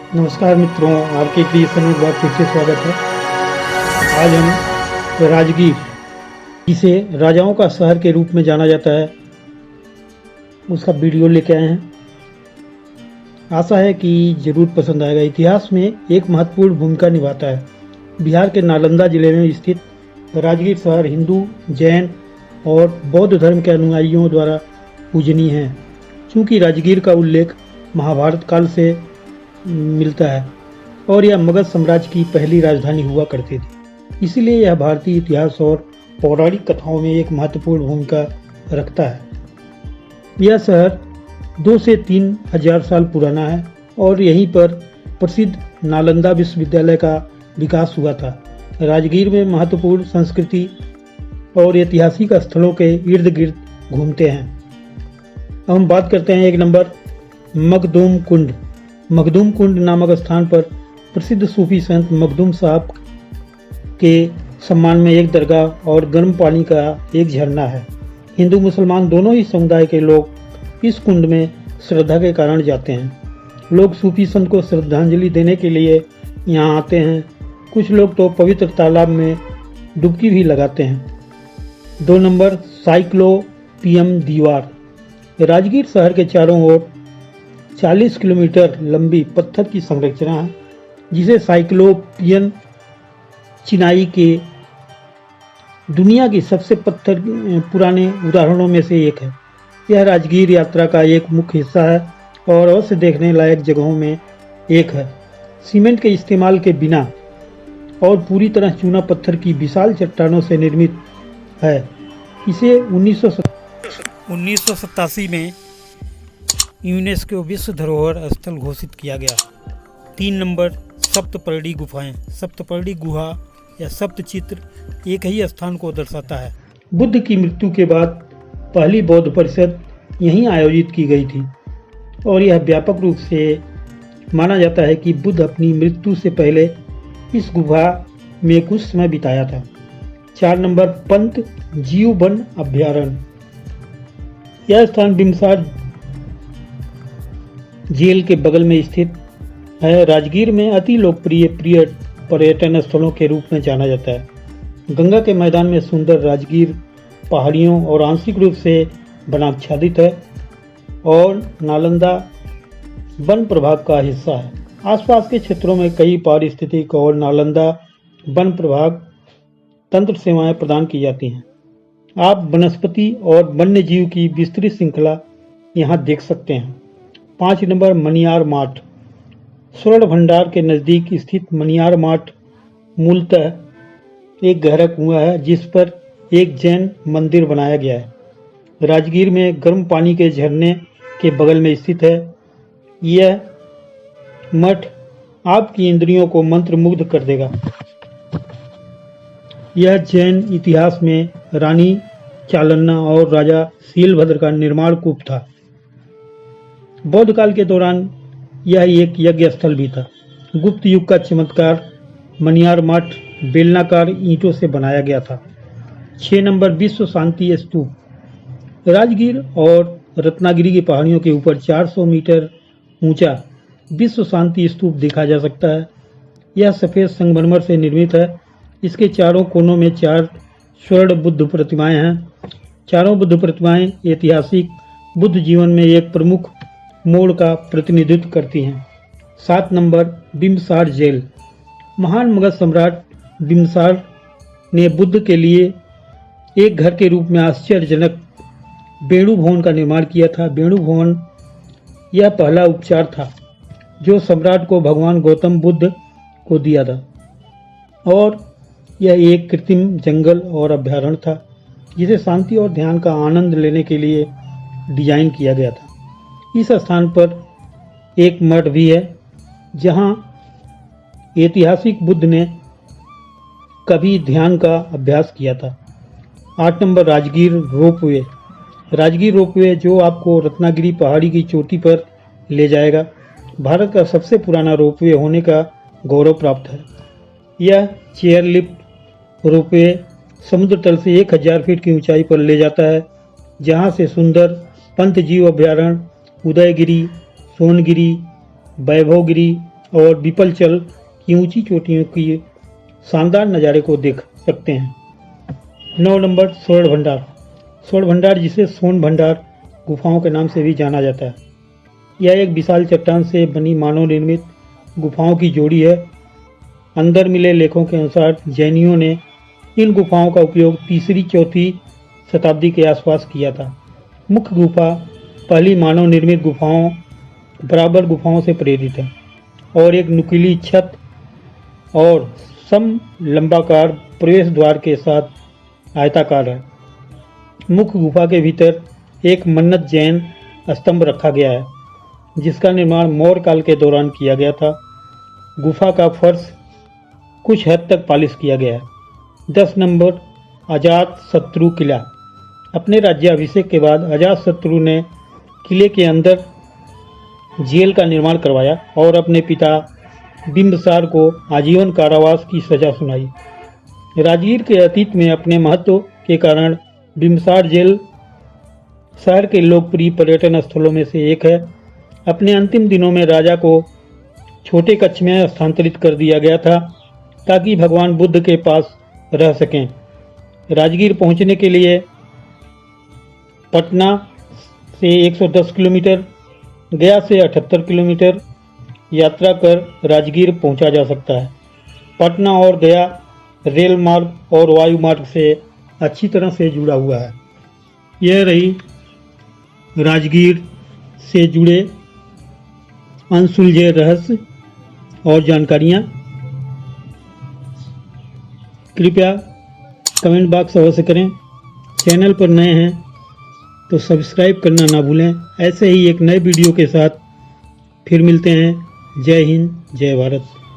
नमस्कार मित्रों, आपके क्रिएशन में एक बार फिर से स्वागत है। आज हम राजगीर, जिसे राजाओं का शहर के रूप में जाना जाता है, उसका वीडियो लेके आए हैं। आशा है कि जरूर पसंद आएगा। इतिहास में एक महत्वपूर्ण भूमिका निभाता है। बिहार के नालंदा जिले में स्थित राजगीर शहर हिंदू, जैन और बौद्ध धर्म के अनुयायियों द्वारा पूजनीय है। चूँकि राजगीर का उल्लेख महाभारत काल से मिलता है और यह मगध साम्राज्य की पहली राजधानी हुआ करती थी, इसलिए यह भारतीय इतिहास और पौराणिक कथाओं में एक महत्वपूर्ण भूमिका रखता है। यह शहर 2 से 3 हजार साल पुराना है और यहीं पर प्रसिद्ध नालंदा विश्वविद्यालय का विकास हुआ था। राजगीर में महत्वपूर्ण संस्कृति और ऐतिहासिक स्थलों के इर्द गिर्द घूमते हैं। अब हम बात करते हैं 1 नंबर, मखदूम कुंड। मखदूम कुंड नामक स्थान पर प्रसिद्ध सूफी संत मखदूम साहब के सम्मान में एक दरगाह और गर्म पानी का एक झरना है। हिंदू मुसलमान दोनों ही समुदाय के लोग इस कुंड में श्रद्धा के कारण जाते हैं। लोग सूफी संत को श्रद्धांजलि देने के लिए यहाँ आते हैं। कुछ लोग तो पवित्र तालाब में डुबकी भी लगाते हैं। 2 नंबर, साइक्लोपियम दीवार। राजगीर शहर के चारों ओर 40 किलोमीटर लंबी पत्थर की संरचना है, जिसे साइक्लोपियन चिनाई के दुनिया की सबसे पुराने उदाहरणों में से एक है। यह राजगीर यात्रा का एक मुख्य हिस्सा है और अवश्य देखने लायक जगहों में एक है। सीमेंट के इस्तेमाल के बिना और पूरी तरह चूना पत्थर की विशाल चट्टानों से निर्मित है। इसे 1987 में यूनेस्को विश्व धरोहर स्थल घोषित किया गया। 3 नंबर, सप्तपर्णी गुफाएं। सप्तपर्णी गुहा या सप्तचित्र एक ही स्थान को दर्शाता है। बुद्ध की मृत्यु के बाद पहली बौद्ध परिषद यहीं आयोजित की गई थी और यह व्यापक रूप से माना जाता है कि बुद्ध अपनी मृत्यु से पहले इस गुफा में कुछ समय बिताया था। 4 नंबर, पंत जीव वन अभ्यारण्य। यह स्थान बिम्सार जेल के बगल में स्थित है। राजगीर में अति लोकप्रिय पर्यटन स्थलों के रूप में जाना जाता है। गंगा के मैदान में सुंदर राजगीर पहाड़ियों और आंशिक रूप से वनाच्छादित है और नालंदा वन प्रभाग का हिस्सा है। आसपास के क्षेत्रों में कई पारिस्थितिक और नालंदा वन प्रभाग तंत्र सेवाएं प्रदान की जाती हैं। आप वनस्पति और वन्य जीव की विस्तृत श्रृंखला यहाँ देख सकते हैं। 5 नंबर, मनियार माठ। स्वर्ण भंडार के नज़दीक स्थित मनियार माठ मूलतः एक गहरा कुआं है जिस पर एक जैन मंदिर बनाया गया है। राजगीर में गर्म पानी के झरने के बगल में स्थित है। यह मठ आपकी इंद्रियों को मंत्रमुग्ध कर देगा। यह जैन इतिहास में रानी चालन्ना और राजा शीलभद्र का निर्माण कूप था। बौद्ध काल के दौरान यह एक यज्ञ स्थल भी था। गुप्त युग का चमत्कार, मनियार मठ बेलनाकार ईंटों से बनाया गया था। 6 नंबर, विश्व शांति स्तूप। राजगीर और रत्नागिरी की पहाड़ियों के ऊपर 400 मीटर ऊंचा विश्व शांति स्तूप देखा जा सकता है। यह सफेद संगमरमर से निर्मित है। इसके चारों कोनों में 4 स्वर्ण बुद्ध प्रतिमाएं हैं। चारों बुद्ध प्रतिमाएं ऐतिहासिक बुद्ध जीवन में एक प्रमुख मोड़ का प्रतिनिधित्व करती हैं। 7 नंबर, बिम्सार जेल। महान मगध सम्राट बिम्सार ने बुद्ध के लिए एक घर के रूप में आश्चर्यजनक वेणु भवन का निर्माण किया था। वेणु भवन यह पहला उपचार था जो सम्राट को भगवान गौतम बुद्ध को दिया था और यह एक कृत्रिम जंगल और अभ्यारण्य था जिसे शांति और ध्यान का आनंद लेने के लिए डिजाइन किया गया था। इस स्थान पर एक मठ भी है जहां ऐतिहासिक बुद्ध ने कभी ध्यान का अभ्यास किया था। 8 number, Rajgir ropeway. Rajgir ropeway जो आपको रत्नागिरी पहाड़ी की चोटी पर ले जाएगा, भारत का सबसे पुराना रोपवे होने का गौरव प्राप्त है। यह चेयरलिफ्ट रोपवे समुद्र तल से 1000 फीट की ऊंचाई पर ले जाता है, जहां से सुंदर पंत जीव अभ्यारण्य, उदयगिरी, सोनगिरी, वैभवगिरी और विपलचल की ऊंची चोटियों की शानदार नज़ारे को देख सकते हैं। 9 नंबर स्वर्ण भंडार। स्वर्ण भंडार, जिसे सोन भंडार गुफाओं के नाम से भी जाना जाता है, यह एक विशाल चट्टान से बनी मानव निर्मित गुफाओं की जोड़ी है। अंदर मिले लेखों के अनुसार जैनियों ने इन गुफाओं का उपयोग 3री-4वीं शताब्दी के आसपास किया था। मुख्य गुफा पहली मानव निर्मित गुफाओं बराबर गुफाओं से प्रेरित है और एक नुकीली छत और समलंबाकार प्रवेश द्वार के साथ आयताकार है। मुख्य गुफा के भीतर एक मन्नत जैन स्तंभ रखा गया है, जिसका निर्माण मौर्य काल के दौरान किया गया था। गुफा का फर्श कुछ हद तक पॉलिश किया गया है। 10 नंबर अजातशत्रु किला। अपने राज्याभिषेक के बाद अजातशत्रु ने किले के अंदर जेल का निर्माण करवाया और अपने पिता बिंबसार को आजीवन कारावास की सजा सुनाई। राजगीर के अतीत में अपने महत्व के कारण बिंबसार जेल शहर के लोकप्रिय पर्यटन स्थलों में से एक है। अपने अंतिम दिनों में राजा को छोटे कक्ष में स्थानांतरित कर दिया गया था ताकि भगवान बुद्ध के पास रह सकें। राजगीर पहुंचने के लिए पटना से 110 किलोमीटर, गया से 78 किलोमीटर यात्रा कर राजगीर पहुंचा जा सकता है। पटना और गया रेल मार्ग और वायु मार्ग से अच्छी तरह से जुड़ा हुआ है। यह रही राजगीर से जुड़े अनसुलझे रहस्य और जानकारियाँ। कृपया कमेंट बॉक्स अवश्य करें। चैनल पर नए हैं तो सब्सक्राइब करना ना भूलें। ऐसे ही एक नए वीडियो के साथ फिर मिलते हैं। जय हिंद, जय भारत।